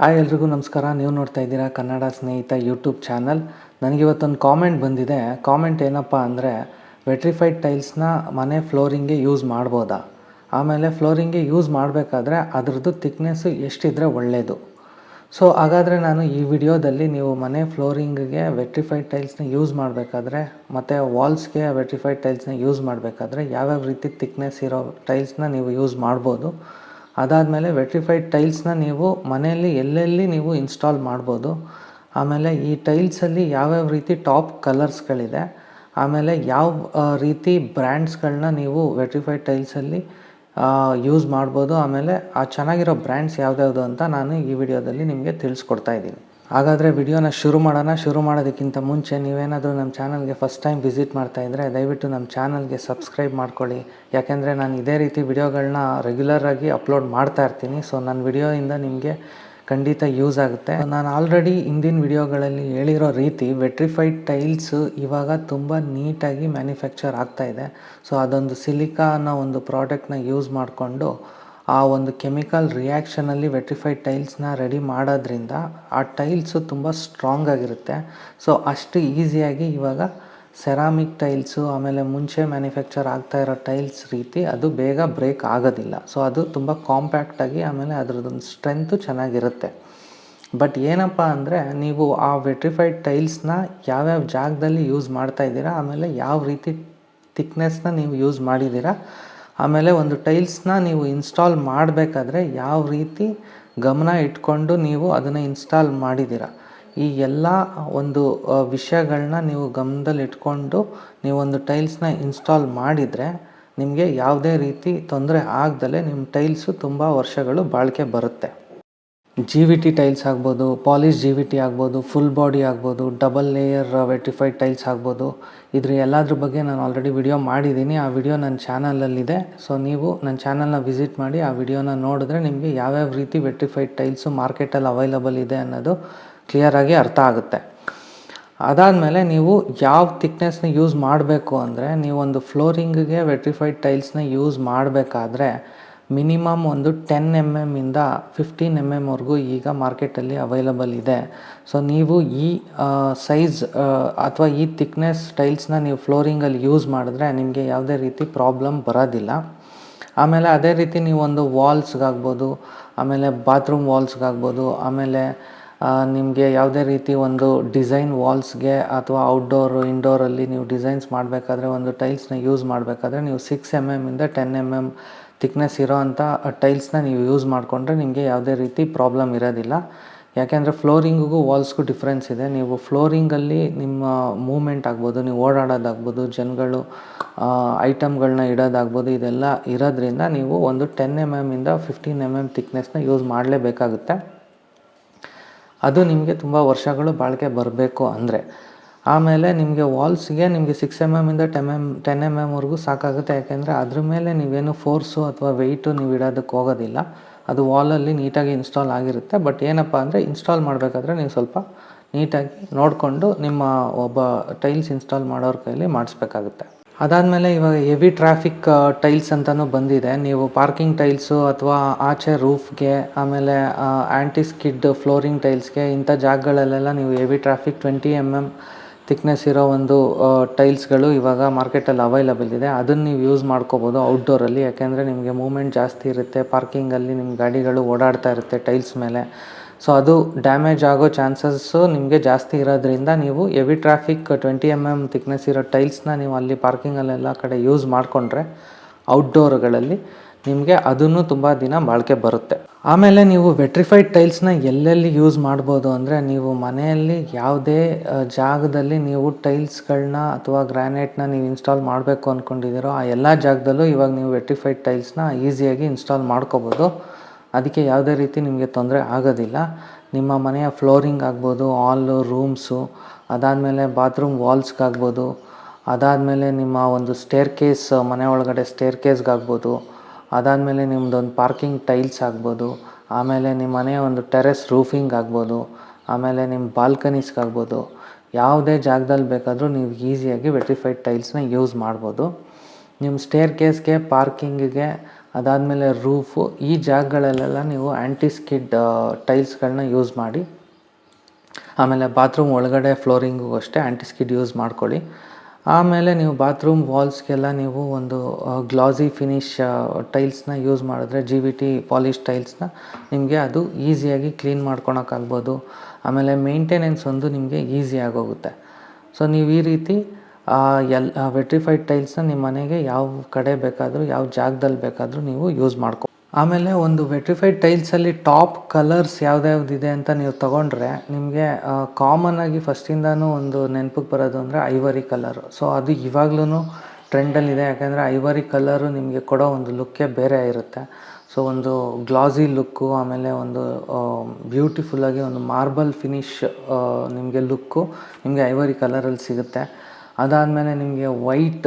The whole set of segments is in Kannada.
ಎಲ್ರಿಗೂ ನಮಸ್ಕಾರ. ನೀವು ನೋಡ್ತಾ ಇದ್ದೀರಾ ಕನ್ನಡ ಸ್ನೇಹಿತ ಯೂಟ್ಯೂಬ್ ಚಾನಲ್. ನನಗಿವತ್ತೊಂದು ಕಾಮೆಂಟ್ ಬಂದಿದೆ. ಕಾಮೆಂಟ್ ಏನಪ್ಪ ಅಂದರೆ, ವೆಟ್ರಿಫೈಡ್ ಟೈಲ್ಸ್ನ ಮನೆ ಫ್ಲೋರಿಂಗ್ಗೆ ಯೂಸ್ ಮಾಡ್ಬೋದಾ, ಆಮೇಲೆ ಫ್ಲೋರಿಂಗ್ಗೆ ಯೂಸ್ ಮಾಡಬೇಕಾದ್ರೆ ಅದರದ್ದು ಥಿಕ್ನೆಸ್ಸು ಎಷ್ಟಿದ್ರೆ ಒಳ್ಳೆಯದು. ಸೊ ಹಾಗಾದರೆ ನಾನು ಈ ವಿಡಿಯೋದಲ್ಲಿ ನೀವು ಮನೆ ಫ್ಲೋರಿಂಗ್ಗೆ ವೆಟ್ರಿಫೈಡ್ ಟೈಲ್ಸ್ನ ಯೂಸ್ ಮಾಡಬೇಕಾದ್ರೆ ಮತ್ತು ವಾಲ್ಸ್ಗೆ ವೆಟ್ರಿಫೈಡ್ ಟೈಲ್ಸ್ನ ಯೂಸ್ ಮಾಡಬೇಕಾದ್ರೆ ಯಾವ್ಯಾವ ರೀತಿ ಥಿಕ್ನೆಸ್ ಇರೋ ಟೈಲ್ಸ್ನ ನೀವು ಯೂಸ್ ಮಾಡ್ಬೋದು, ಅದಾದಮೇಲೆ ವೆಟ್ರಿಫೈಡ್ ಟೈಲ್ಸ್ನ ನೀವು ಮನೆಯಲ್ಲಿ ಎಲ್ಲೆಲ್ಲಿ ನೀವು ಇನ್ಸ್ಟಾಲ್ ಮಾಡ್ಬೋದು, ಆಮೇಲೆ ಈ ಟೈಲ್ಸಲ್ಲಿ ಯಾವ್ಯಾವ ರೀತಿ ಟಾಪ್ ಕಲರ್ಸ್ಗಳಿದೆ, ಆಮೇಲೆ ಯಾವ ರೀತಿ ಬ್ರ್ಯಾಂಡ್ಸ್ಗಳನ್ನ ನೀವು ವೆಟ್ರಿಫೈಡ್ ಟೈಲ್ಸಲ್ಲಿ ಯೂಸ್ ಮಾಡ್ಬೋದು, ಆಮೇಲೆ ಆ ಚೆನ್ನಾಗಿರೋ ಬ್ರ್ಯಾಂಡ್ಸ್ ಯಾವ್ದ್ಯಾವುದು ಅಂತ ನಾನು ಈ ವಿಡಿಯೋದಲ್ಲಿ ನಿಮಗೆ ತಿಳಿಸ್ಕೊಡ್ತಾ ಇದ್ದೀನಿ. ಹಾಗಾದರೆ ವಿಡಿಯೋನ ಶುರು ಮಾಡೋದಕ್ಕಿಂತ ಮುಂಚೆ ನೀವೇನಾದರೂ ನಮ್ಮ ಚಾನಲ್ಗೆ ಫಸ್ಟ್ ಟೈಮ್ ವಿಸಿಟ್ ಮಾಡ್ತಾಯಿದ್ರೆ ದಯವಿಟ್ಟು ನಮ್ಮ ಚಾನಲ್ಗೆ ಸಬ್ಸ್ಕ್ರೈಬ್ ಮಾಡ್ಕೊಳ್ಳಿ. ಯಾಕೆಂದರೆ ನಾನು ಇದೇ ರೀತಿ ವಿಡಿಯೋಗಳನ್ನ ರೆಗ್ಯುಲರಾಗಿ ಅಪ್ಲೋಡ್ ಮಾಡ್ತಾ ಇರ್ತೀನಿ. ಸೊ ನನ್ನ ವಿಡಿಯೋಯಿಂದ ನಿಮಗೆ ಖಂಡಿತ ಯೂಸ್ ಆಗುತ್ತೆ. ನಾನು ಆಲ್ರೆಡಿ ಹಿಂದಿನ ವಿಡಿಯೋಗಳಲ್ಲಿ ಹೇಳಿರೋ ರೀತಿ ವೆಟ್ರಿಫೈಡ್ ಟೈಲ್ಸು ಇವಾಗ ತುಂಬ ನೀಟಾಗಿ ಮ್ಯಾನುಫ್ಯಾಕ್ಚರ್ ಆಗ್ತಾಯಿದೆ. ಸೊ ಅದೊಂದು ಸಿಲಿಕಾ ಅನ್ನೋ ಒಂದು ಪ್ರಾಡಕ್ಟ್ನ ಯೂಸ್ ಮಾಡಿಕೊಂಡು ಆ ಒಂದು ಕೆಮಿಕಲ್ ರಿಯಾಕ್ಷನಲ್ಲಿ ವೆಟ್ರಿಫೈಡ್ ಟೈಲ್ಸ್ನ ರೆಡಿ ಮಾಡೋದ್ರಿಂದ ಆ ಟೈಲ್ಸು ತುಂಬ ಸ್ಟ್ರಾಂಗ್ ಆಗಿರುತ್ತೆ. ಸೊ ಅಷ್ಟು ಈಸಿಯಾಗಿ ಇವಾಗ ಸೆರಾಮಿಕ್ ಟೈಲ್ಸು ಆಮೇಲೆ ಮುಂಚೆ ಮ್ಯಾನುಫ್ಯಾಕ್ಚರ್ ಆಗ್ತಾ ಇರೋ ಟೈಲ್ಸ್ ರೀತಿ ಅದು ಬೇಗ ಬ್ರೇಕ್ ಆಗೋದಿಲ್ಲ. ಸೊ ಅದು ತುಂಬ ಕಾಂಪ್ಯಾಕ್ಟಾಗಿ ಆಮೇಲೆ ಅದರದ್ದೊಂದು ಸ್ಟ್ರೆಂತು ಚೆನ್ನಾಗಿರುತ್ತೆ. ಬಟ್ ಏನಪ್ಪ ಅಂದರೆ, ನೀವು ಆ ವೆಟ್ರಿಫೈಡ್ ಟೈಲ್ಸ್ನ ಯಾವ್ಯಾವ ಜಾಗದಲ್ಲಿ ಯೂಸ್ ಮಾಡ್ತಾಯಿದ್ದೀರಾ, ಆಮೇಲೆ ಯಾವ ರೀತಿ ಥಿಕ್ನೆಸ್ನ ನೀವು ಯೂಸ್ ಮಾಡಿದ್ದೀರಾ, ಆಮೇಲೆ ಒಂದು ಟೈಲ್ಸ್ನ ನೀವು ಇನ್ಸ್ಟಾಲ್ ಮಾಡಬೇಕಾದ್ರೆ ಯಾವ ರೀತಿ ಗಮನ ಇಟ್ಕೊಂಡು ನೀವು ಅದನ್ನು ಇನ್ಸ್ಟಾಲ್ ಮಾಡಿದ್ದೀರಾ, ಈ ಎಲ್ಲ ಒಂದು ವಿಷಯಗಳನ್ನ ನೀವು ಗಮನದಲ್ಲಿ ಇಟ್ಕೊಂಡು ನೀವೊಂದು ಟೈಲ್ಸ್ನ ಇನ್ಸ್ಟಾಲ್ ಮಾಡಿದರೆ ನಿಮಗೆ ಯಾವುದೇ ರೀತಿ ತೊಂದರೆ ಆಗದಲೇ ನಿಮ್ಮ ಟೈಲ್ಸು ತುಂಬ ವರ್ಷಗಳು ಬಾಳಿಕೆ ಬರುತ್ತೆ. GVT ಟೈಲ್ಸ್ ಆಗ್ಬೋದು, ಪಾಲಿಶ್ GVT ಆಗ್ಬೋದು, ಫುಲ್ ಬಾಡಿ ಆಗ್ಬೋದು, ಡಬಲ್ ಲೇಯರ್ ವೆಟ್ರಿಫೈಡ್ ಟೈಲ್ಸ್ ಆಗ್ಬೋದು. ಇದ್ರ ಎಲ್ಲದ್ರ ಬಗ್ಗೆ ನಾನು ಆಲ್ರೆಡಿ ವಿಡಿಯೋ ಮಾಡಿದ್ದೀನಿ. ಆ ವಿಡಿಯೋ ನನ್ನ ಚಾನಲಲ್ಲಿದೆ. ಸೊ ನೀವು ನನ್ನ ಚಾನಲ್ನ ವಿಸಿಟ್ ಮಾಡಿ ಆ ವಿಡಿಯೋನ ನೋಡಿದ್ರೆ ನಿಮಗೆ ಯಾವ್ಯಾವ ರೀತಿ ವೆಟ್ರಿಫೈಡ್ ಟೈಲ್ಸು ಮಾರ್ಕೆಟಲ್ಲಿ ಅವೈಲಬಲ್ ಇದೆ ಅನ್ನೋದು ಕ್ಲಿಯರಾಗಿ ಅರ್ಥ ಆಗುತ್ತೆ. ಅದಾದಮೇಲೆ ನೀವು ಯಾವ ಥಿಕ್ನೆಸ್ನ ಯೂಸ್ ಮಾಡಬೇಕು ಅಂದರೆ, ನೀವೊಂದು ಫ್ಲೋರಿಂಗ್ಗೆ ವೆಟ್ರಿಫೈಡ್ ಟೈಲ್ಸ್ನ ಯೂಸ್ ಮಾಡಬೇಕಾದ್ರೆ ಮಿನಿಮಮ್ ಒಂದು 10 mm ಇಂದ 15 mm ವರೆಗೂ ಈಗ ಮಾರ್ಕೆಟಲ್ಲಿ ಅವೈಲಬಲ್ ಇದೆ. ಸೊ ನೀವು ಈ ಸೈಜ್ ಅಥವಾ ಈ ಥಿಕ್ನೆಸ್ ಟೈಲ್ಸ್ನ ನೀವು ಫ್ಲೋರಿಂಗಲ್ಲಿ ಯೂಸ್ ಮಾಡಿದ್ರೆ ನಿಮಗೆ ಯಾವುದೇ ರೀತಿ ಪ್ರಾಬ್ಲಮ್ ಬರೋದಿಲ್ಲ. ಆಮೇಲೆ ಅದೇ ರೀತಿ ನೀವೊಂದು ವಾಲ್ಸ್ಗಾಗ್ಬೋದು, ಆಮೇಲೆ ಬಾತ್ರೂಮ್ ವಾಲ್ಸ್ಗಾಗ್ಬೋದು, ಆಮೇಲೆ ನಿಮಗೆ ಯಾವುದೇ ರೀತಿ ಒಂದು ಡಿಸೈನ್ ವಾಲ್ಸ್ಗೆ ಅಥವಾ ಔಟ್ಡೋರು ಇಂಡೋರಲ್ಲಿ ನೀವು ಡಿಸೈನ್ಸ್ ಮಾಡಬೇಕಾದ್ರೆ ಒಂದು ಟೈಲ್ಸ್ನ ಯೂಸ್ ಮಾಡಬೇಕಾದ್ರೆ ನೀವು 6 mm ಇಂದ 10 mm ಥಿಕ್ನೆಸ್ ಇರೋ ಅಂಥ ಟೈಲ್ಸ್ನ ನೀವು ಯೂಸ್ ಮಾಡಿಕೊಂಡ್ರೆ ನಿಮಗೆ ಯಾವುದೇ ರೀತಿ ಪ್ರಾಬ್ಲಮ್ ಇರೋದಿಲ್ಲ. ಯಾಕೆಂದರೆ ಫ್ಲೋರಿಂಗಿಗೂ ವಾಲ್ಸ್ಗೂ ಡಿಫ್ರೆನ್ಸ್ ಇದೆ. ನೀವು ಫ್ಲೋರಿಂಗಲ್ಲಿ ನಿಮ್ಮ ಮೂಮೆಂಟ್ ಆಗ್ಬೋದು, ನೀವು ಓಡಾಡೋದಾಗ್ಬೋದು, ಜನಗಳು ಐಟಮ್ಗಳನ್ನ ಇಡೋದಾಗ್ಬೋದು, ಇದೆಲ್ಲ ಇರೋದ್ರಿಂದ ನೀವು ಒಂದು 10 mm ಇಂದ 15 mm ಥಿಕ್ನೆಸ್ನ ಯೂಸ್ ಮಾಡಲೇಬೇಕಾಗುತ್ತೆ. ಅದು ನಿಮಗೆ ತುಂಬ ವರ್ಷಗಳು ಬಾಳಿಕೆ ಬರಬೇಕು ಅಂದರೆ. ಆಮೇಲೆ ನಿಮಗೆ ವಾಲ್ಸ್ಗೆ ನಿಮಗೆ 6 mm ಇಂದ 10 mm ವರೆಗೂ ಸಾಕಾಗುತ್ತೆ. ಯಾಕೆಂದರೆ ಅದ್ರ ಮೇಲೆ ನೀವೇನು ಫೋರ್ಸು ಅಥವಾ ವೆಯ್ಟು ನೀವು ಇಡೋದಕ್ಕೆ ಹೋಗೋದಿಲ್ಲ. ಅದು ವಾಲಲ್ಲಿ ನೀಟಾಗಿ ಇನ್ಸ್ಟಾಲ್ ಆಗಿರುತ್ತೆ. ಬಟ್ ಏನಪ್ಪ ಅಂದರೆ, ಇನ್ಸ್ಟಾಲ್ ಮಾಡಬೇಕಾದ್ರೆ ನೀವು ಸ್ವಲ್ಪ ನೀಟಾಗಿ ನೋಡಿಕೊಂಡು ನಿಮ್ಮ ಒಬ್ಬ ಟೈಲ್ಸ್ ಇನ್ಸ್ಟಾಲ್ ಮಾಡೋರ ಕೈಲಿ ಮಾಡಿಸ್ಬೇಕಾಗುತ್ತೆ. ಅದಾದಮೇಲೆ ಇವಾಗ ಹೆವಿ ಟ್ರಾಫಿಕ್ ಟೈಲ್ಸ್ ಅಂತಲೂ ಬಂದಿದೆ. ನೀವು ಪಾರ್ಕಿಂಗ್ ಟೈಲ್ಸು ಅಥವಾ ಆಚೆ ರೂಫ್ಗೆ, ಆಮೇಲೆ ಆ್ಯಂಟಿ ಸ್ಕಿಡ್ ಫ್ಲೋರಿಂಗ್ ಟೈಲ್ಸ್ಗೆ, ಇಂಥ ಜಾಗಗಳಲ್ಲೆಲ್ಲ ನೀವು ಹೆವಿ ಟ್ರಾಫಿಕ್ 20 mm ಥಿಕ್ನೆಸ್ ಇರೋ ಒಂದು ಟೈಲ್ಸ್ಗಳು ಇವಾಗ ಮಾರ್ಕೆಟಲ್ಲಿ ಅವೈಲಬಲ್ ಇದೆ. ಅದನ್ನು ನೀವು ಯೂಸ್ ಮಾಡ್ಕೋಬೋದು ಔಟ್ಡೋರಲ್ಲಿ. ಯಾಕೆಂದರೆ ನಿಮಗೆ ಮೂಮೆಂಟ್ ಜಾಸ್ತಿ ಇರುತ್ತೆ, ಪಾರ್ಕಿಂಗಲ್ಲಿ ನಿಮ್ಮ ಗಾಡಿಗಳು ಓಡಾಡ್ತಾ ಇರುತ್ತೆ ಟೈಲ್ಸ್ ಮೇಲೆ. ಸೊ ಅದು ಡ್ಯಾಮೇಜ್ ಆಗೋ ಚಾನ್ಸಸ್ಸು ನಿಮಗೆ ಜಾಸ್ತಿ ಇರೋದ್ರಿಂದ ನೀವು ಹೆವಿ ಟ್ರಾಫಿಕ್ 20 mm ಥಿಕ್ನೆಸ್ ಇರೋ ಟೈಲ್ಸ್ನ ನೀವು ಅಲ್ಲಿ ಪಾರ್ಕಿಂಗಲ್ಲೆಲ್ಲ ಕಡೆ ಯೂಸ್ ಮಾಡಿಕೊಂಡ್ರೆ ಔಟ್ಡೋರ್ಗಳಲ್ಲಿ ನಿಮಗೆ ಅದನ್ನು ತುಂಬ ದಿನ ಬಾಳಿಕೆ ಬರುತ್ತೆ. ಆಮೇಲೆ ನೀವು ವೆಟ್ರಿಫೈಡ್ ಟೈಲ್ಸ್ನ ಎಲ್ಲೆಲ್ಲಿ ಯೂಸ್ ಮಾಡ್ಬೋದು ಅಂದರೆ, ನೀವು ಮನೆಯಲ್ಲಿ ಯಾವುದೇ ಜಾಗದಲ್ಲಿ ನೀವು ಟೈಲ್ಸ್ಗಳನ್ನ ಅಥವಾ ಗ್ರಾನೈಟ್ನ ನೀವು ಇನ್ಸ್ಟಾಲ್ ಮಾಡಬೇಕು ಅಂದ್ಕೊಂಡಿದ್ದೀರೋ ಆ ಎಲ್ಲ ಜಾಗದಲ್ಲೂ ಇವಾಗ ನೀವು ವೆಟ್ರಿಫೈಡ್ ಟೈಲ್ಸ್ನ ಈಸಿಯಾಗಿ ಇನ್ಸ್ಟಾಲ್ ಮಾಡ್ಕೋಬೋದು. ಅದಕ್ಕೆ ಯಾವುದೇ ರೀತಿ ನಿಮಗೆ ತೊಂದರೆ ಆಗೋದಿಲ್ಲ. ನಿಮ್ಮ ಮನೆಯ ಫ್ಲೋರಿಂಗ್ ಆಗ್ಬೋದು, ಹಾಲು, ರೂಮ್ಸು, ಅದಾದಮೇಲೆ ಬಾತ್ರೂಮ್ ವಾಲ್ಸ್ಗಾಗ್ಬೋದು, ಅದಾದಮೇಲೆ ನಿಮ್ಮ ಒಂದು ಸ್ಟೇರ್ ಕೇಸ್, ಮನೆ ಒಳಗಡೆ ಸ್ಟೇರ್ ಕೇಸ್ಗಾಗ್ಬೋದು, ಅದಾದಮೇಲೆ ನಿಮ್ಮದೊಂದು ಪಾರ್ಕಿಂಗ್ ಟೈಲ್ಸ್ ಆಗ್ಬೋದು, ಆಮೇಲೆ ನಿಮ್ಮ ಮನೆಯ ಒಂದು ಟೆರೆಸ್ ರೂಫಿಂಗ್ ಆಗ್ಬೋದು, ಆಮೇಲೆ ನಿಮ್ಮ ಬಾಲ್ಕನೀಸ್ಗಾಗ್ಬೋದು, ಯಾವುದೇ ಜಾಗದಲ್ಲಿ ಬೇಕಾದರೂ ನೀವು ಈಸಿಯಾಗಿ ವೆಟ್ರಿಫೈಡ್ ಟೈಲ್ಸ್ನ ಯೂಸ್ ಮಾಡ್ಬೋದು. ನಿಮ್ಮ ಸ್ಟೇರ್ ಕೇಸ್ಗೆ, ಪಾರ್ಕಿಂಗಿಗೆ, ಅದಾದಮೇಲೆ ರೂಫು, ಈ ಜಾಗಗಳಲ್ಲೆಲ್ಲ ನೀವು ಆ್ಯಂಟಿ ಸ್ಕಿಡ್ ಟೈಲ್ಸ್ಗಳನ್ನ ಯೂಸ್ ಮಾಡಿ. ಆಮೇಲೆ ಬಾತ್ರೂಮ್ ಒಳಗಡೆ ಫ್ಲೋರಿಂಗೂ ಅಷ್ಟೇ ಆ್ಯಂಟಿ ಸ್ಕಿಡ್ ಯೂಸ್ ಮಾಡ್ಕೊಳ್ಳಿ. ಆಮೇಲೆ ನೀವು ಬಾತ್ರೂಮ್ ವಾಲ್ಸ್ಗೆಲ್ಲ ನೀವು ಒಂದು ಗ್ಲಾಸಿ ಫಿನಿಶ್ ಟೈಲ್ಸ್ನ ಯೂಸ್ ಮಾಡಿದ್ರೆ, GVT ಪಾಲಿಶ್ ಟೈಲ್ಸ್ನ, ನಿಮಗೆ ಅದು ಈಸಿಯಾಗಿ ಕ್ಲೀನ್ ಮಾಡ್ಕೊಳಕ್ಕಾಗ್ಬೋದು. ಆಮೇಲೆ ಮೇಂಟೆನೆನ್ಸ್ ಒಂದು ನಿಮಗೆ ಈಸಿ ಆಗೋಗುತ್ತೆ. ಸೊ ನೀವು ಈ ರೀತಿ ವೆಟ್ರಿಫೈಡ್ ಟೈಲ್ಸ್ನ ನಿಮ್ಮ ಮನೆಗೆ ಯಾವ ಕಡೆ ಬೇಕಾದರೂ, ಯಾವ ಜಾಗದಲ್ಲಿ ಬೇಕಾದರೂ ನೀವು ಯೂಸ್ ಮಾಡ್ಕೊ. ಆಮೇಲೆ ಒಂದು ವೆಟ್ರಿಫೈಡ್ ಟೈಲ್ಸಲ್ಲಿ ಟಾಪ್ ಕಲರ್ಸ್ ಯಾವ್ದ್ಯಾವ್ದಿದೆ ಅಂತ ನೀವು ತೊಗೊಂಡ್ರೆ, ನಿಮಗೆ ಕಾಮನ್ನಾಗಿ ಫಸ್ಟಿಂದನೂ ಒಂದು ನೆನಪಿಗೆ ಬರೋದು ಅಂದರೆ ಐವರಿ ಕಲರು. ಸೊ ಅದು ಇವಾಗ್ಲೂ ಟ್ರೆಂಡಲ್ಲಿದೆ, ಯಾಕೆಂದರೆ ಐವರಿ ಕಲರು ನಿಮಗೆ ಕೊಡೋ ಒಂದು ಲುಕ್ಕೇ ಬೇರೆ ಇರುತ್ತೆ. ಸೊ ಒಂದು ಗ್ಲಾಸಿ ಲುಕ್ಕು, ಆಮೇಲೆ ಒಂದು ಬ್ಯೂಟಿಫುಲ್ಲಾಗಿ ಒಂದು ಮಾರ್ಬಲ್ ಫಿನಿಶ್ ನಿಮಗೆ ಲುಕ್ಕು ನಿಮಗೆ ಐವರಿ ಕಲರಲ್ಲಿ ಸಿಗುತ್ತೆ. ಅದಾದಮೇಲೆ ನಿಮಗೆ ವೈಟ್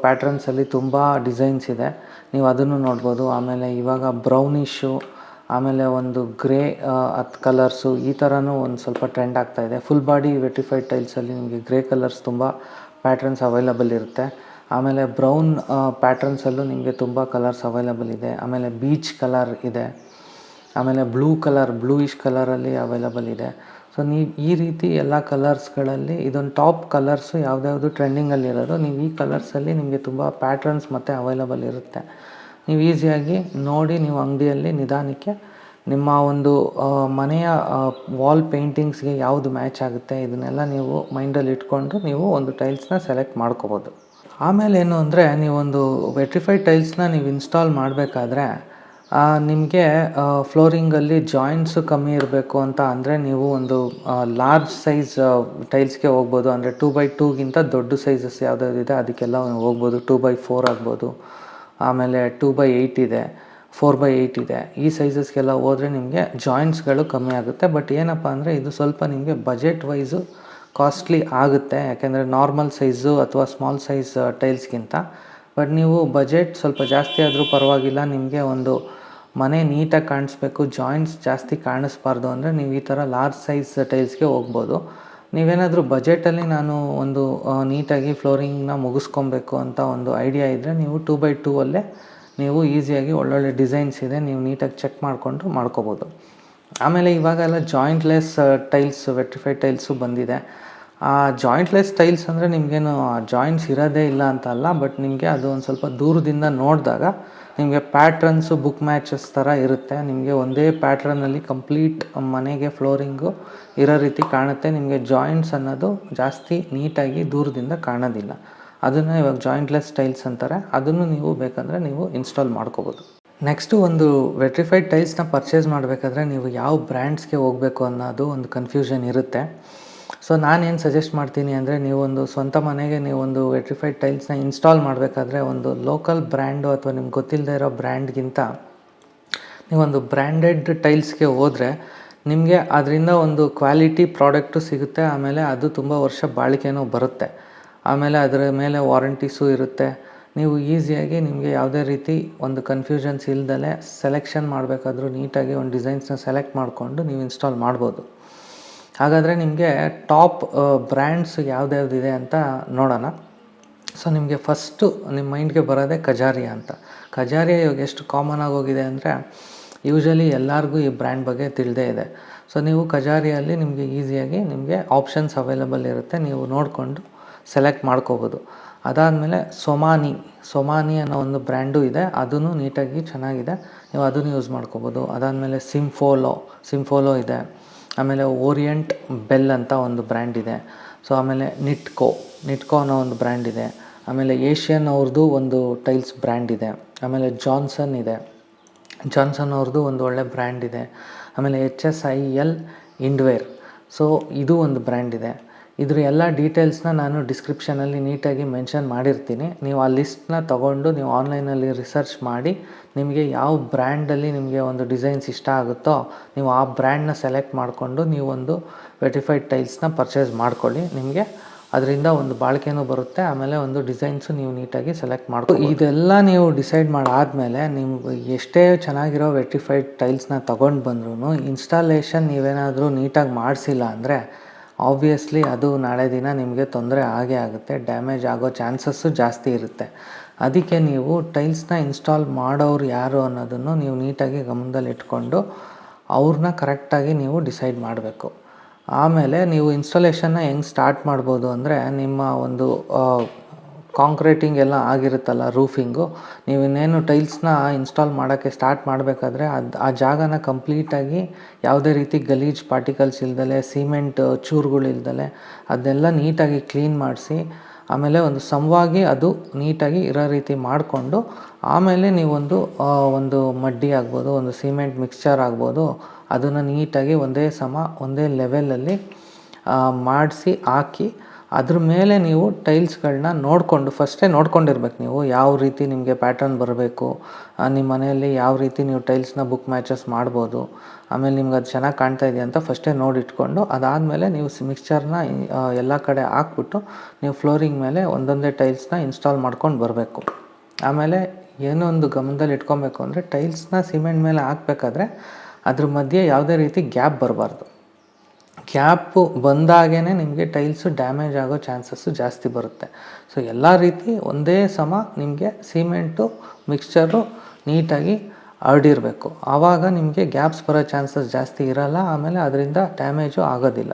ಪ್ಯಾಟ್ರನ್ಸಲ್ಲಿ ತುಂಬ ಡಿಸೈನ್ಸ್ ಇದೆ, ನೀವು ಅದನ್ನು ನೋಡ್ಬೋದು. ಆಮೇಲೆ ಇವಾಗ ಬ್ರೌನಿಷು, ಆಮೇಲೆ ಒಂದು ಗ್ರೇ ಕಲರ್ಸು, ಈ ಥರನೂ ಒಂದು ಸ್ವಲ್ಪ ಟ್ರೆಂಡ್ ಆಗ್ತಾಯಿದೆ. ಫುಲ್ ಬಾಡಿ ವೆಟ್ರಿಫೈಡ್ ಟೈಲ್ಸಲ್ಲಿ ನಿಮಗೆ ಗ್ರೇ ಕಲರ್ಸ್ ತುಂಬ ಪ್ಯಾಟ್ರನ್ಸ್ ಅವೈಲಬಲ್ ಇರುತ್ತೆ. ಆಮೇಲೆ ಬ್ರೌನ್ ಪ್ಯಾಟ್ರನ್ಸಲ್ಲೂ ನಿಮಗೆ ತುಂಬ ಕಲರ್ಸ್ ಅವೈಲಬಲ್ ಇದೆ. ಆಮೇಲೆ ಬೀಚ್ ಕಲರ್ ಇದೆ, ಆಮೇಲೆ ಬ್ಲೂಯಿಶ್ ಕಲರಲ್ಲಿ ಅವೈಲಬಲ್ ಇದೆ. ಸೊ ನೀವು ಈ ರೀತಿ ಎಲ್ಲ ಕಲರ್ಸ್ಗಳಲ್ಲಿ ಇದೊಂದು ಟಾಪ್ ಕಲರ್ಸು ಯಾವ್ದ್ಯಾವುದು ಟ್ರೆಂಡಿಂಗಲ್ಲಿರೋದು, ನೀವು ಈ ಕಲರ್ಸಲ್ಲಿ ನಿಮಗೆ ತುಂಬ ಪ್ಯಾಟ್ರನ್ಸ್ ಮತ್ತು ಅವೈಲಬಲ್ ಇರುತ್ತೆ. ನೀವು ಈಸಿಯಾಗಿ ನೋಡಿ ನೀವು ಅಂಗಡಿಯಲ್ಲಿ ನಿಧಾನಕ್ಕೆ ನಿಮ್ಮ ಒಂದು ಮನೆಯ ವಾಲ್ ಪೇಂಟಿಂಗ್ಸ್ಗೆ ಯಾವುದು ಮ್ಯಾಚ್ ಆಗುತ್ತೆ ಇದನ್ನೆಲ್ಲ ನೀವು ಮೈಂಡಲ್ಲಿ ಇಟ್ಕೊಂಡು ನೀವು ಒಂದು ಟೈಲ್ಸ್ನ ಸೆಲೆಕ್ಟ್ ಮಾಡ್ಕೋಬೋದು. ಆಮೇಲೆ ಏನು ಅಂದರೆ, ನೀವೊಂದು ವೆಟ್ರಿಫೈಡ್ ಟೈಲ್ಸ್ನ ನೀವು ಇನ್ಸ್ಟಾಲ್ ಮಾಡಬೇಕಾದ್ರೆ ನಿಮಗೆ ಫ್ಲೋರಿಂಗಲ್ಲಿ ಜಾಯಿಂಟ್ಸು ಕಮ್ಮಿ ಇರಬೇಕು ಅಂತ ಅಂದರೆ, ನೀವು ಒಂದು ಲಾರ್ಜ್ ಸೈಜ್ ಟೈಲ್ಸ್ಗೆ ಹೋಗ್ಬೋದು. ಅಂದರೆ 2x2ಗಿಂತ ದೊಡ್ಡ ಸೈಜಸ್ ಯಾವುದಾದಿದೆ ಅದಕ್ಕೆಲ್ಲ ಹೋಗ್ಬೋದು. 2x4 ಆಗ್ಬೋದು, ಆಮೇಲೆ 2x8 ಇದೆ, 4x8 ಇದೆ. ಈ ಸೈಜಸ್ಗೆಲ್ಲ ಹೋದರೆ ನಿಮಗೆ ಜಾಯಿಂಟ್ಸ್ಗಳು ಕಮ್ಮಿ ಆಗುತ್ತೆ. ಬಟ್ ಏನಪ್ಪ ಅಂದರೆ, ಇದು ಸ್ವಲ್ಪ ನಿಮಗೆ ಬಜೆಟ್ ವೈಸು ಕಾಸ್ಟ್ಲಿ ಆಗುತ್ತೆ, ಯಾಕೆಂದರೆ ನಾರ್ಮಲ್ ಸೈಜು ಅಥವಾ ಸ್ಮಾಲ್ ಸೈಜ್ ಟೈಲ್ಸ್ಗಿಂತ. ಬಟ್ ನೀವು ಬಜೆಟ್ ಸ್ವಲ್ಪ ಜಾಸ್ತಿ ಆದರೂ ಪರವಾಗಿಲ್ಲ, ನಿಮಗೆ ಒಂದು ಮನೆ ನೀಟಾಗಿ ಕಾಣಿಸ್ಬೇಕು, ಜಾಯಿಂಟ್ಸ್ ಜಾಸ್ತಿ ಕಾಣಿಸ್ಬಾರ್ದು ಅಂದರೆ ನೀವು ಈ ಥರ ಲಾರ್ಜ್ ಸೈಜ್ ಟೈಲ್ಸ್ಗೆ ಹೋಗ್ಬೋದು. ನೀವೇನಾದರೂ ಬಜೆಟಲ್ಲಿ ನಾನು ಒಂದು ನೀಟಾಗಿ ಫ್ಲೋರಿಂಗ್ನ ಮುಗಿಸ್ಕೊಬೇಕು ಅಂತ ಒಂದು ಐಡಿಯಾ ಇದ್ದರೆ, ನೀವು 2x2 ಅಲ್ಲೇ ನೀವು ಈಸಿಯಾಗಿ ಒಳ್ಳೊಳ್ಳೆ ಡಿಸೈನ್ಸ್ ಇದೆ, ನೀವು ನೀಟಾಗಿ ಚೆಕ್ ಮಾಡಿಕೊಂಡು ಮಾಡ್ಕೋಬೋದು. ಆಮೇಲೆ ಇವಾಗೆಲ್ಲ ಜಾಯಿಂಟ್ಲೆಸ್ ಟೈಲ್ಸ್, ವೆಟ್ರಿಫೈಡ್ ಟೈಲ್ಸು ಬಂದಿದೆ. ಆ ಜಾಯಿಂಟ್ಲೆಸ್ ಟೈಲ್ಸ್ ಅಂದರೆ ನಿಮಗೇನು ಜಾಯಿಂಟ್ಸ್ ಇರೋದೇ ಇಲ್ಲ ಅಂತ ಅಲ್ಲ, ಬಟ್ ನಿಮಗೆ ಅದು ಒಂದು ಸ್ವಲ್ಪ ದೂರದಿಂದ ನೋಡಿದಾಗ ನಿಮಗೆ ಪ್ಯಾಟ್ರನ್ಸು ಬುಕ್ ಮ್ಯಾಚಸ್ ಥರ ಇರುತ್ತೆ. ನಿಮಗೆ ಒಂದೇ ಪ್ಯಾಟ್ರನಲ್ಲಿ ಕಂಪ್ಲೀಟ್ ಮನೆಗೆ ಫ್ಲೋರಿಂಗು ಇರೋ ರೀತಿ ಕಾಣುತ್ತೆ. ನಿಮಗೆ ಜಾಯಿಂಟ್ಸ್ ಅನ್ನೋದು ಜಾಸ್ತಿ ನೀಟಾಗಿ ದೂರದಿಂದ ಕಾಣೋದಿಲ್ಲ. ಅದನ್ನು ಇವಾಗ ಜಾಯಿಂಟ್ಲೆಸ್ ಟೈಲ್ಸ್ ಅಂತಾರೆ. ಅದನ್ನು ನೀವು ಬೇಕಂದರೆ ನೀವು ಇನ್ಸ್ಟಾಲ್ ಮಾಡ್ಕೋಬೋದು. ನೆಕ್ಸ್ಟು, ಒಂದು ವೆಟ್ರಿಫೈಡ್ ಟೈಲ್ಸ್ನ ಪರ್ಚೇಸ್ ಮಾಡಬೇಕಾದ್ರೆ ನೀವು ಯಾವ ಬ್ರ್ಯಾಂಡ್ಸ್ಗೆ ಹೋಗಬೇಕು ಅನ್ನೋದು ಒಂದು ಕನ್ಫ್ಯೂಷನ್ ಇರುತ್ತೆ. ಸೊ ನಾನೇನು ಸಜೆಸ್ಟ್ ಮಾಡ್ತೀನಿ ಅಂದರೆ, ನೀವೊಂದು ಸ್ವಂತ ಮನೆಗೆ ನೀವೊಂದು ವೆಟ್ರಿಫೈಡ್ ಟೈಲ್ಸ್ನ ಇನ್ಸ್ಟಾಲ್ ಮಾಡಬೇಕಾದ್ರೆ ಒಂದು ಲೋಕಲ್ ಬ್ರ್ಯಾಂಡು ಅಥವಾ ನಿಮ್ಗೆ ಗೊತ್ತಿಲ್ಲದೆ ಇರೋ ಬ್ರ್ಯಾಂಡ್ಗಿಂತ ನೀವೊಂದು ಬ್ರ್ಯಾಂಡೆಡ್ ಟೈಲ್ಸ್ಗೆ ಹೋದರೆ ನಿಮಗೆ ಅದರಿಂದ ಒಂದು ಕ್ವಾಲಿಟಿ ಪ್ರಾಡಕ್ಟು ಸಿಗುತ್ತೆ. ಆಮೇಲೆ ಅದು ತುಂಬ ವರ್ಷ ಬಾಳಿಕೆನೂ ಬರುತ್ತೆ. ಆಮೇಲೆ ಅದರ ಮೇಲೆ ವಾರಂಟೀಸು ಇರುತ್ತೆ. ನೀವು ಈಸಿಯಾಗಿ ನಿಮಗೆ ಯಾವುದೇ ರೀತಿ ಒಂದು ಕನ್ಫ್ಯೂಷನ್ಸ್ ಇಲ್ದಲೆ ಸೆಲೆಕ್ಷನ್ ಮಾಡಬೇಕಾದ್ರೂ ನೀಟಾಗಿ ಒಂದು ಡಿಸೈನ್ಸ್ನ ಸೆಲೆಕ್ಟ್ ಮಾಡಿಕೊಂಡು ನೀವು ಇನ್ಸ್ಟಾಲ್ ಮಾಡ್ಬೋದು. ಹಾಗಾದರೆ ನಿಮಗೆ ಟಾಪ್ ಬ್ರ್ಯಾಂಡ್ಸ್ ಯಾವ್ದ್ಯಾವ್ದಿದೆ ಅಂತ ನೋಡೋಣ. ಸೊ ನಿಮಗೆ ಫಸ್ಟು ನಿಮ್ಮ ಮೈಂಡ್ಗೆ ಬರೋದೇ ಕಜಾರಿಯಾ ಅಂತ. ಕಜಾರಿಯಾ ಇವಾಗ ಎಷ್ಟು ಕಾಮನ್ ಆಗೋಗಿದೆ ಅಂದರೆ, ಯೂಶ್ವಲಿ ಎಲ್ಲರಿಗೂ ಈ ಬ್ರ್ಯಾಂಡ್ ಬಗ್ಗೆ ತಿಳಿದೇ ಇದೆ. ಸೊ ನೀವು ಕಜಾರಿಯಲ್ಲಿ ನಿಮಗೆ ಈಸಿಯಾಗಿ ನಿಮಗೆ ಆಪ್ಷನ್ಸ್ ಅವೈಲಬಲ್ ಇರುತ್ತೆ, ನೀವು ನೋಡಿಕೊಂಡು ಸೆಲೆಕ್ಟ್ ಮಾಡ್ಕೋಬೋದು. ಅದಾದಮೇಲೆ ಸೊಮಾನಿ ಅನ್ನೋ ಒಂದು ಬ್ರ್ಯಾಂಡು ಇದೆ, ಅದೂ ನೀಟಾಗಿ ಚೆನ್ನಾಗಿದೆ, ನೀವು ಅದನ್ನು ಯೂಸ್ ಮಾಡ್ಕೋಬೋದು. ಅದಾದಮೇಲೆ ಸಿಂಫೋಲೋ ಇದೆ. ಆಮೇಲೆ ಓರಿಯೆಂಟ್ ಬೆಲ್ ಅಂತ ಒಂದು ಬ್ರ್ಯಾಂಡ್ ಇದೆ. ಸೊ ಆಮೇಲೆ ನಿಟ್ಕೋ ಅನ್ನೋ ಒಂದು ಬ್ರ್ಯಾಂಡ್ ಇದೆ. ಆಮೇಲೆ ಏಷ್ಯನ್ ಅವ್ರದ್ದು ಒಂದು ಟೈಲ್ಸ್ ಬ್ರ್ಯಾಂಡ್ ಇದೆ. ಆಮೇಲೆ ಜಾನ್ಸನ್ ಅವ್ರದ್ದು ಒಂದು ಒಳ್ಳೆ ಬ್ರ್ಯಾಂಡ್ ಇದೆ. ಆಮೇಲೆ HSIL ಇಂಡ್ವೇರ್, ಸೊ ಇದು ಒಂದು ಬ್ರ್ಯಾಂಡ್ ಇದೆ. ಇದ್ರ ಎಲ್ಲ ಡೀಟೇಲ್ಸ್ನ ನಾನು ಡಿಸ್ಕ್ರಿಪ್ಷನಲ್ಲಿ ನೀಟಾಗಿ ಮೆನ್ಷನ್ ಮಾಡಿರ್ತೀನಿ. ನೀವು ಆ ಲಿಸ್ಟ್ನ ತೊಗೊಂಡು ನೀವು ಆನ್ಲೈನಲ್ಲಿ ರಿಸರ್ಚ್ ಮಾಡಿ ನಿಮಗೆ ಯಾವ ಬ್ರ್ಯಾಂಡಲ್ಲಿ ನಿಮಗೆ ಒಂದು ಡಿಸೈನ್ಸ್ ಇಷ್ಟ ಆಗುತ್ತೋ ನೀವು ಆ ಬ್ರ್ಯಾಂಡ್ನ ಸೆಲೆಕ್ಟ್ ಮಾಡಿಕೊಂಡು ನೀವೊಂದು ವೆಟ್ರಿಫೈಡ್ ಟೈಲ್ಸ್ನ ಪರ್ಚೇಸ್ ಮಾಡ್ಕೊಳ್ಳಿ. ನಿಮಗೆ ಅದರಿಂದ ಒಂದು ಬಾಳಿಕೆನೂ ಬರುತ್ತೆ, ಆಮೇಲೆ ಒಂದು ಡಿಸೈನ್ಸು ನೀವು ನೀಟಾಗಿ ಸೆಲೆಕ್ಟ್ ಮಾಡ್ಕೊಳ್ಳಿ. ಇದೆಲ್ಲ ನೀವು ಡಿಸೈಡ್ ಮಾಡಾದಮೇಲೆ ನೀವು ಎಷ್ಟೇ ಚೆನ್ನಾಗಿರೋ ವೆಟ್ರಿಫೈಡ್ ಟೈಲ್ಸ್ನ ತೊಗೊಂಡು ಬಂದ್ರೂ ಇನ್ಸ್ಟಾಲೇಷನ್ ನೀವೇನಾದರೂ ನೀಟಾಗಿ ಮಾಡಿಸಿಲ್ಲ ಅಂದರೆ ಆಬ್ವಿಯಸ್ಲಿ ಅದು ನಾಳೆ ದಿನ ನಿಮಗೆ ತೊಂದರೆ ಆಗೇ ಆಗುತ್ತೆ, ಡ್ಯಾಮೇಜ್ ಆಗೋ ಚಾನ್ಸಸ್ಸು ಜಾಸ್ತಿ ಇರುತ್ತೆ. ಅದಕ್ಕೆ ನೀವು ಟೈಲ್ಸ್ನ ಇನ್ಸ್ಟಾಲ್ ಮಾಡೋರು ಯಾರು ಅನ್ನೋದನ್ನು ನೀವು ನೀಟಾಗಿ ಗಮನದಲ್ಲಿಟ್ಕೊಂಡು ಅವ್ರನ್ನ ಕರೆಕ್ಟಾಗಿ ನೀವು ಡಿಸೈಡ್ ಮಾಡಬೇಕು. ಆಮೇಲೆ ನೀವು ಇನ್ಸ್ಟಾಲೇಷನ್ನ ಹೆಂಗೆ ಸ್ಟಾರ್ಟ್ ಮಾಡ್ಬೋದು ಅಂದರೆ, ನಿಮ್ಮ ಒಂದು ಕಾಂಕ್ರೀಟಿಂಗ್ ಎಲ್ಲ ಆಗಿರುತ್ತಲ್ಲ, ರೂಫಿಂಗು, ನೀವು ಇನ್ನೇನು ಟೈಲ್ಸ್ನ ಇನ್ಸ್ಟಾಲ್ ಮಾಡೋಕ್ಕೆ ಸ್ಟಾರ್ಟ್ ಮಾಡಬೇಕಾದ್ರೆ ಆ ಜಾಗನ ಕಂಪ್ಲೀಟಾಗಿ ಯಾವುದೇ ರೀತಿ ಗಲೀಜು ಪಾರ್ಟಿಕಲ್ಸ್ ಇಲ್ದಲೆ, ಸಿಮೆಂಟ್ ಚೂರುಗಳಿಲ್ದಲೆ ಅದನ್ನೆಲ್ಲ ನೀಟಾಗಿ ಕ್ಲೀನ್ ಮಾಡಿಸಿ, ಆಮೇಲೆ ಒಂದು ಸಮವಾಗಿ ಅದು ನೀಟಾಗಿ ಇರೋ ರೀತಿ ಮಾಡಿಕೊಂಡು, ಆಮೇಲೆ ನೀವೊಂದು ಒಂದು ಮಡ್ಡಿ ಆಗ್ಬೋದು, ಒಂದು ಸಿಮೆಂಟ್ ಮಿಕ್ಸ್ಚರ್ ಆಗ್ಬೋದು, ಅದನ್ನು ನೀಟಾಗಿ ಒಂದೇ ಲೆವೆಲಲ್ಲಿ ಮಾಡಿಸಿ ಹಾಕಿ, ಅದ್ರ ಮೇಲೆ ನೀವು ಟೈಲ್ಸ್ಗಳನ್ನ ಫಸ್ಟೇ ನೋಡ್ಕೊಂಡಿರ್ಬೇಕು. ನೀವು ಯಾವ ರೀತಿ ನಿಮಗೆ ಪ್ಯಾಟರ್ನ್ ಬರಬೇಕು, ನಿಮ್ಮ ಮನೆಯಲ್ಲಿ ಯಾವ ರೀತಿ ನೀವು ಟೈಲ್ಸ್ನ ಬುಕ್ ಮ್ಯಾಚಸ್ ಮಾಡ್ಬೋದು, ಆಮೇಲೆ ನಿಮ್ಗೆ ಅದು ಚೆನ್ನಾಗಿ ಕಾಣ್ತಾ ಇದೆಯಾ ಅಂತ ಫಸ್ಟೇ ನೋಡಿಟ್ಕೊಂಡು, ಅದಾದಮೇಲೆ ನೀವು ಮಿಕ್ಸ್ಚರ್ನ ಎಲ್ಲ ಕಡೆ ಹಾಕ್ಬಿಟ್ಟು ನೀವು ಫ್ಲೋರಿಂಗ್ ಮೇಲೆ ಒಂದೊಂದೇ ಟೈಲ್ಸ್ನ ಇನ್ಸ್ಟಾಲ್ ಮಾಡ್ಕೊಂಡು ಬರಬೇಕು. ಆಮೇಲೆ ಏನೋ ಒಂದು ಗಮನದಲ್ಲಿ ಇಟ್ಕೊಬೇಕು ಅಂದರೆ, ಟೈಲ್ಸ್ನ ಸಿಮೆಂಟ್ ಮೇಲೆ ಹಾಕಬೇಕಾದ್ರೆ ಅದ್ರ ಮಧ್ಯೆ ಯಾವುದೇ ರೀತಿ ಗ್ಯಾಪ್ ಬರಬಾರ್ದು. ಗ್ಯಾಪು ಬಂದಾಗೇ ನಿಮಗೆ ಟೈಲ್ಸು ಡ್ಯಾಮೇಜ್ ಆಗೋ ಚಾನ್ಸಸ್ಸು ಜಾಸ್ತಿ ಬರುತ್ತೆ. ಸೊ ಎಲ್ಲ ರೀತಿ ಒಂದೇ ಸಮ ನಿಮಗೆ ಸಿಮೆಂಟು ಮಿಕ್ಸ್ಚರು ನೀಟಾಗಿ ಹರಡಿರಬೇಕು. ಆವಾಗ ನಿಮಗೆ ಗ್ಯಾಪ್ಸ್ ಬರೋ ಚಾನ್ಸಸ್ ಜಾಸ್ತಿ ಇರೋಲ್ಲ, ಆಮೇಲೆ ಅದರಿಂದ ಡ್ಯಾಮೇಜು ಆಗೋದಿಲ್ಲ.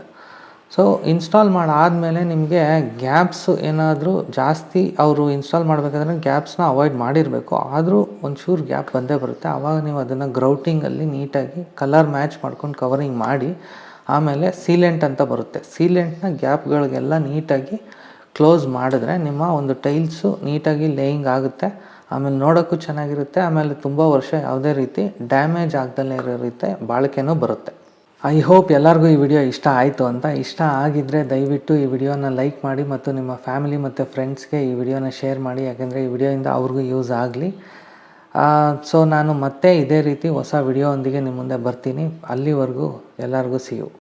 ಸೊ ಇನ್ಸ್ಟಾಲ್ ಮಾಡಾದಮೇಲೆ ನಿಮಗೆ ಗ್ಯಾಪ್ಸು ಏನಾದರೂ ಜಾಸ್ತಿ ಅವರು ಇನ್ಸ್ಟಾಲ್ ಮಾಡಬೇಕಾದ್ರೆ ಗ್ಯಾಪ್ಸ್ನ ಅವಾಯ್ಡ್ ಮಾಡಿರಬೇಕು. ಆದರೂ ಒಂಚೂರು ಗ್ಯಾಪ್ ಬಂದೇ ಬರುತ್ತೆ. ಆವಾಗ ನೀವು ಅದನ್ನು ಗ್ರೌಟಿಂಗಲ್ಲಿ ನೀಟಾಗಿ ಕಲರ್ ಮ್ಯಾಚ್ ಮಾಡ್ಕೊಂಡು ಕವರಿಂಗ್ ಮಾಡಿ, ಆಮೇಲೆ ಸೀಲೆಂಟ್ ಅಂತ ಬರುತ್ತೆ, ಸೀಲೆಂಟ್ನ ಗ್ಯಾಪ್ಗಳಿಗೆಲ್ಲ ನೀಟಾಗಿ ಕ್ಲೋಸ್ ಮಾಡಿದ್ರೆ ನಿಮ್ಮ ಒಂದು ಟೈಲ್ಸು ನೀಟಾಗಿ ಲೇಯಿಂಗ್ ಆಗುತ್ತೆ. ಆಮೇಲೆ ನೋಡೋಕ್ಕೂ ಚೆನ್ನಾಗಿರುತ್ತೆ. ಆಮೇಲೆ ತುಂಬ ವರ್ಷ ಯಾವುದೇ ರೀತಿ ಡ್ಯಾಮೇಜ್ ಆಗ್ದಲೇ ಇರೋ ರೀತಿ ಬಾಳಿಕೆನೂ ಬರುತ್ತೆ. ಐ ಹೋಪ್ ಎಲ್ಲರಿಗೂ ಈ ವಿಡಿಯೋ ಇಷ್ಟ ಆಯಿತು ಅಂತ. ಇಷ್ಟ ಆಗಿದ್ದರೆ ದಯವಿಟ್ಟು ಈ ವಿಡಿಯೋನ ಲೈಕ್ ಮಾಡಿ ಮತ್ತು ನಿಮ್ಮ ಫ್ಯಾಮಿಲಿ ಮತ್ತು ಫ್ರೆಂಡ್ಸ್ಗೆ ಈ ವಿಡಿಯೋನ ಶೇರ್ ಮಾಡಿ, ಯಾಕೆಂದರೆ ಈ ವಿಡಿಯೋಯಿಂದ ಅವ್ರಿಗೂ ಯೂಸ್ ಆಗಲಿ. ಸೊ ನಾನು ಮತ್ತೆ ಇದೇ ರೀತಿ ಹೊಸ ವಿಡಿಯೋ ಒಂದಿಗೆ ನಿಮ್ಮ ಮುಂದೆ ಬರ್ತೀನಿ. ಅಲ್ಲಿವರೆಗೂ ಎಲ್ಲರಿಗೂ ಸಿ ಯು.